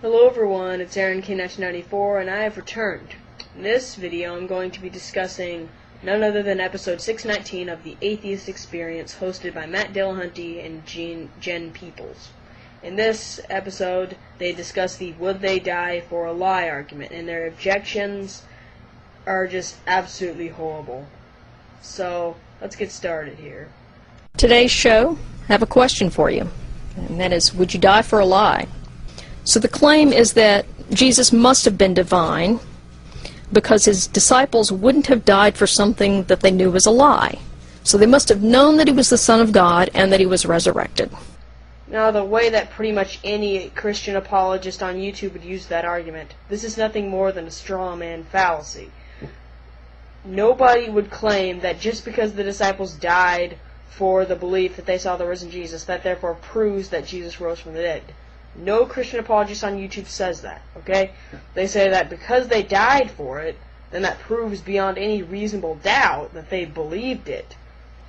Hello everyone, it's Aaron K1994 and I have returned. In this video I'm going to be discussing none other than episode 619 of the Atheist Experience, hosted by Matt Dillahunty and Jen Peoples. In this episode they discuss the would they die for a lie argument, and their objections are just absolutely horrible. So let's get started here. Today's show, I have a question for you, and that is, would you die for a lie? So the claim is that Jesus must have been divine because his disciples wouldn't have died for something that they knew was a lie. So they must have known that he was the Son of God and that he was resurrected. Now, the way that pretty much any Christian apologist on YouTube would use that argument, this is nothing more than a straw man fallacy. Nobody would claim that just because the disciples died for the belief that they saw the risen Jesus, that therefore proves that Jesus rose from the dead. No Christian apologist on YouTube says that, okay? They say that because they died for it, then that proves beyond any reasonable doubt that they believed it,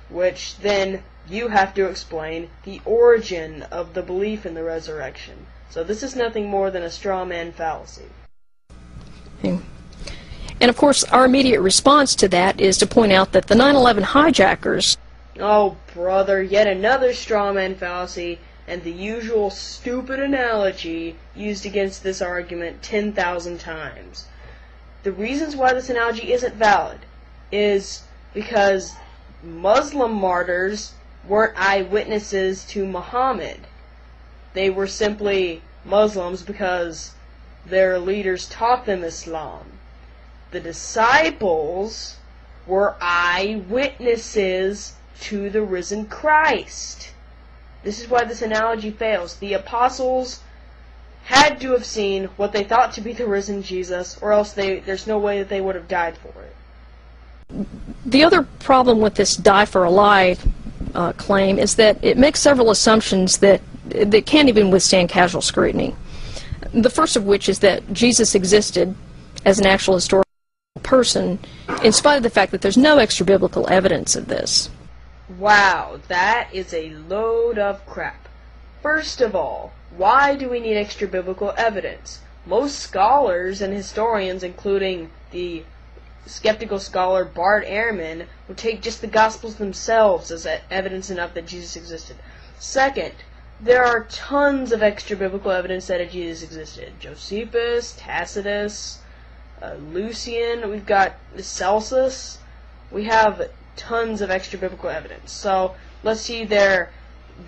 which then you have to explain the origin of the belief in the resurrection. So this is nothing more than a straw man fallacy. And of course, our immediate response to that is to point out that the 9/11 hijackers... Oh, brother, yet another straw man fallacy, and the usual stupid analogy used against this argument 10,000 times. The reasons why this analogy isn't valid is because Muslim martyrs weren't eyewitnesses to Muhammad. They were simply Muslims because their leaders taught them Islam. The disciples were eyewitnesses to the risen Christ. This is why this analogy fails. The apostles had to have seen what they thought to be the risen Jesus, or else there's no way that they would have died for it. The other problem with this die for a lie claim is that it makes several assumptions that can't even withstand casual scrutiny. The first of which is that Jesus existed as an actual historical person, in spite of the fact that there's no extra-biblical evidence of this. Wow, that is a load of crap. First of all, why do we need extra-biblical evidence? Most scholars and historians, including the skeptical scholar Bart Ehrman, would take just the Gospels themselves as evidence enough that Jesus existed. Second, there are tons of extra-biblical evidence that Jesus existed. Josephus, Tacitus, Lucian, we've got Celsus. We have tons of extra-biblical evidence. So let's see their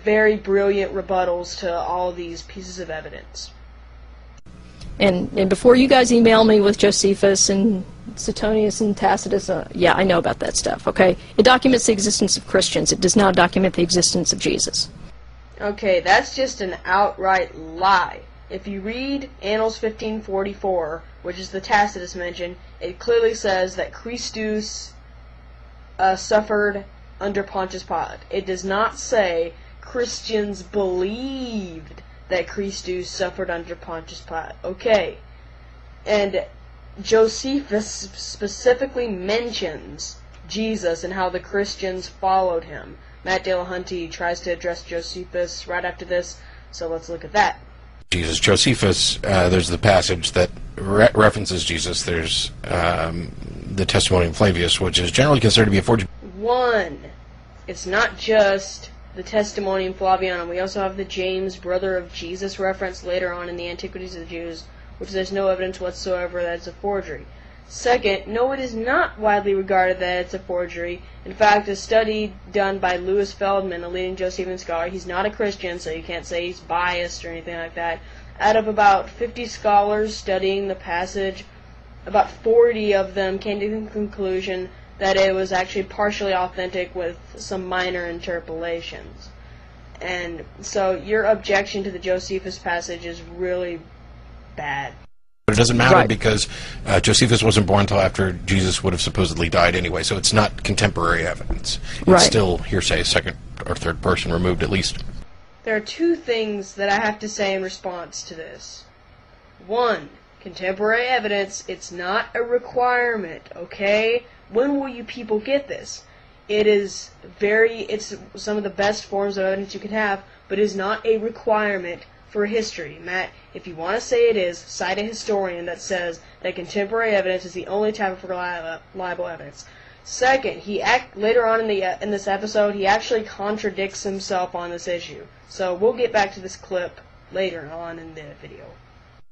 very brilliant rebuttals to all of these pieces of evidence. And before you guys email me with Josephus and Suetonius and Tacitus, yeah, I know about that stuff, okay? It documents the existence of Christians. It does not document the existence of Jesus. Okay, that's just an outright lie. If you read Annals 1544, which is the Tacitus mention, it clearly says that Christus suffered under Pontius Pilate. It does not say Christians believed that Christus suffered under Pontius Pilate. Okay. And Josephus specifically mentions Jesus and how the Christians followed him. Matt Dillahunty tries to address Josephus right after this, so let's look at that. Jesus. Josephus, there's the passage that references Jesus. There's the testimony of Flavius, which is generally considered to be a forgery. One, it's not just the testimony in Flavianum. We also have the James, brother of Jesus, reference later on in the Antiquities of the Jews, which there's no evidence whatsoever that it's a forgery. Second, no, it is not widely regarded that it's a forgery. In fact, a study done by Louis Feldman, a leading Josephine scholar, he's not a Christian, so you can't say he's biased or anything like that. Out of about 50 scholars studying the passage, about 40 of them came to the conclusion that it was actually partially authentic with some minor interpolations. And so your objection to the Josephus passage is really bad. But it doesn't matter, right, because Josephus wasn't born until after Jesus would have supposedly died anyway, so it's not contemporary evidence. It's right, still hearsay, second or third person removed at least. There are two things that I have to say in response to this. One, contemporary evidence, it's not a requirement, okay? When will you people get this? It's some of the best forms of evidence you can have, but it is not a requirement for history. Matt, if you want to say it is, cite a historian that says that contemporary evidence is the only type of reliable evidence. Second, later on in this episode, he actually contradicts himself on this issue. So we'll get back to this clip later on in the video.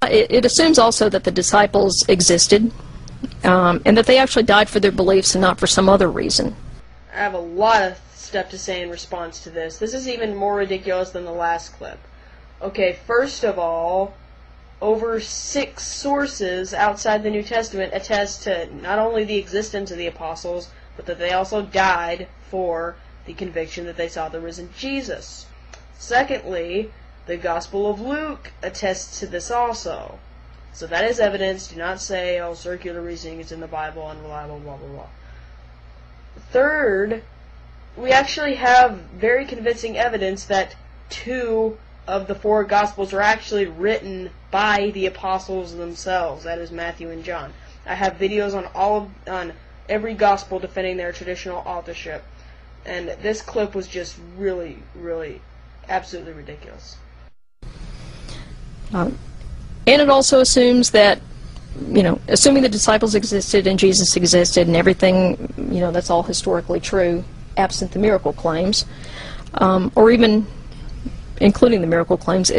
It assumes also that the disciples existed, and that they actually died for their beliefs and not for some other reason. I have a lot of stuff to say in response to this. This is even more ridiculous than the last clip. Okay, first of all, over 6 sources outside the New Testament attest to not only the existence of the apostles, but that they also died for the conviction that they saw the risen Jesus. Secondly, the Gospel of Luke attests to this also. So that is evidence. Do not say, oh, circular reasoning is in the Bible, unreliable, blah, blah, blah. Third, we actually have very convincing evidence that 2 of the 4 Gospels are actually written by the apostles themselves. That is Matthew and John. I have videos on every Gospel defending their traditional authorship. And this clip was just really, really, absolutely ridiculous. And it also assumes that, assuming the disciples existed and Jesus existed and everything, that's all historically true, absent the miracle claims, or even including the miracle claims,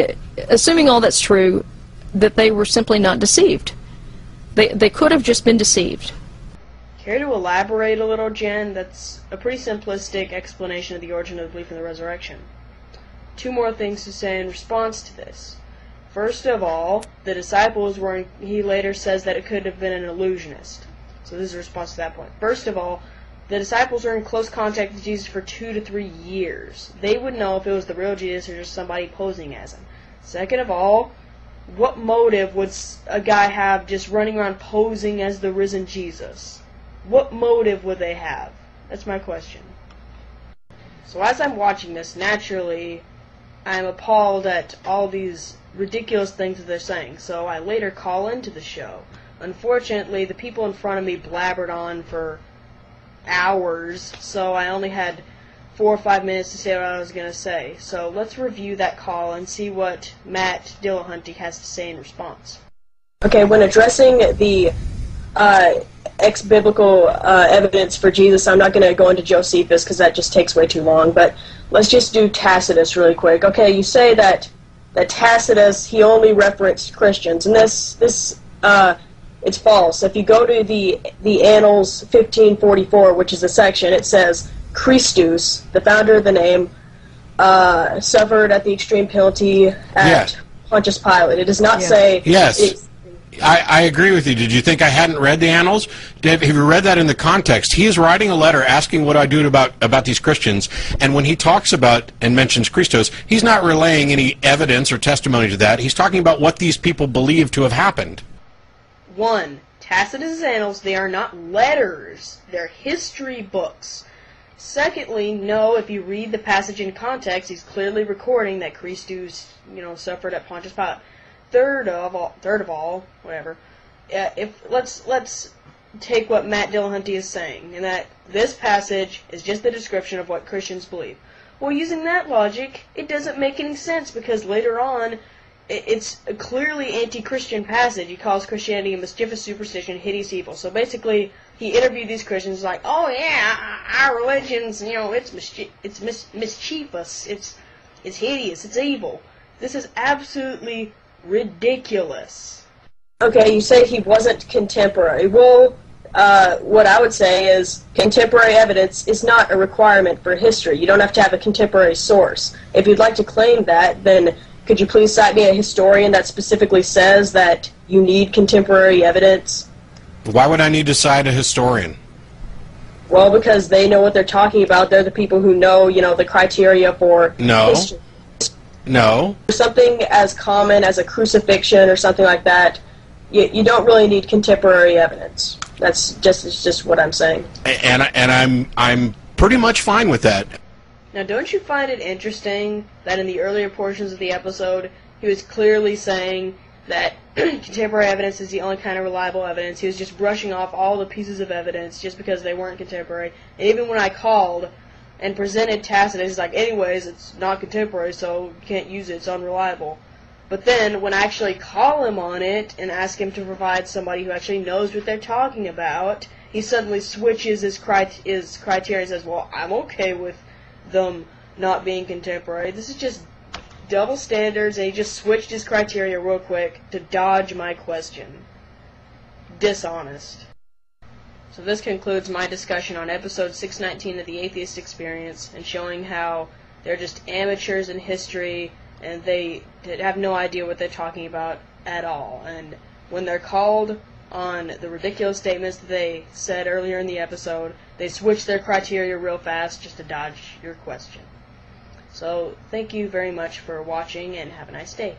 assuming all that's true, that they were simply not deceived. They could have just been deceived. Care to elaborate a little, Jen? That's a pretty simplistic explanation of the origin of the belief in the resurrection. 2 more things to say in response to this. First of all, the disciples were, he later says that it could have been an illusionist. So this is a response to that point. First of all, the disciples were in close contact with Jesus for 2 to 3 years. They would know if it was the real Jesus or just somebody posing as him. Second of all, what motive would a guy have just running around posing as the risen Jesus? What motive would they have? That's my question. So as I'm watching this, naturally, I'm appalled at all these ridiculous things that they're saying. So I later call into the show. Unfortunately, the people in front of me blabbered on for hours, so I only had 4 or 5 minutes to say what I was going to say. So let's review that call and see what Matt Dillahunty has to say in response. Okay, when addressing the ex-biblical evidence for Jesus, I'm not going to go into Josephus because that just takes way too long, but let's just do Tacitus really quick. Okay, you say that Tacitus, he only referenced Christians, and this it's false. If you go to the Annals 1544, which is a section, it says, Christus, the founder of the name, suffered at the extreme penalty at Pontius Pilate. It does not say... Yes. I agree with you. Did you think I hadn't read the Annals? Have you read that in the context? He is writing a letter asking what I do about these Christians, and when he talks about and mentions Christos, he's not relaying any evidence or testimony to that. He's talking about what these people believe to have happened. 1. Tacitus' Annals, they are not letters. They're history books. Secondly, no, if you read the passage in context, he's clearly recording that Christus, suffered at Pontius Pilate. Third of all, whatever. Let's take what Matt Dillahunty is saying, and that this passage is just the description of what Christians believe. Well, using that logic, it doesn't make any sense, because later on, it's a clearly anti-Christian passage. He calls Christianity a mischievous superstition, hideous evil. So basically, he interviewed these Christians like, oh yeah, our religion's, it's mischievous, it's hideous, it's evil. This is absolutely ridiculous. Okay, you say he wasn't contemporary. Well, what I would say is contemporary evidence is not a requirement for history. You don't have to have a contemporary source. If you'd like to claim that, then could you please cite me a historian that specifically says that you need contemporary evidence? Why would I need to cite a historian? Well, because they know what they're talking about. They're the people who know, the criteria for history. No. Something as common as a crucifixion or something like that, you don't really need contemporary evidence. That's just what I'm saying. And I'm pretty much fine with that. Now, don't you find it interesting that in the earlier portions of the episode, he was clearly saying that contemporary evidence is the only kind of reliable evidence. He was just brushing off all the pieces of evidence just because they weren't contemporary. And even when I called and presented Tacitus, he's like, anyways, it's not contemporary, so you can't use it, it's unreliable. But then, when I actually call him on it and ask him to provide somebody who actually knows what they're talking about, he suddenly switches his criteria and says, well, I'm okay with them not being contemporary. This is just double standards, and he just switched his criteria real quick to dodge my question. Dishonest. So this concludes my discussion on episode 619 of the Atheist Experience, and showing how they're just amateurs in history, and they have no idea what they're talking about at all. And when they're called on the ridiculous statements that they said earlier in the episode, they switch their criteria real fast just to dodge your question. So, thank you very much for watching, and have a nice day.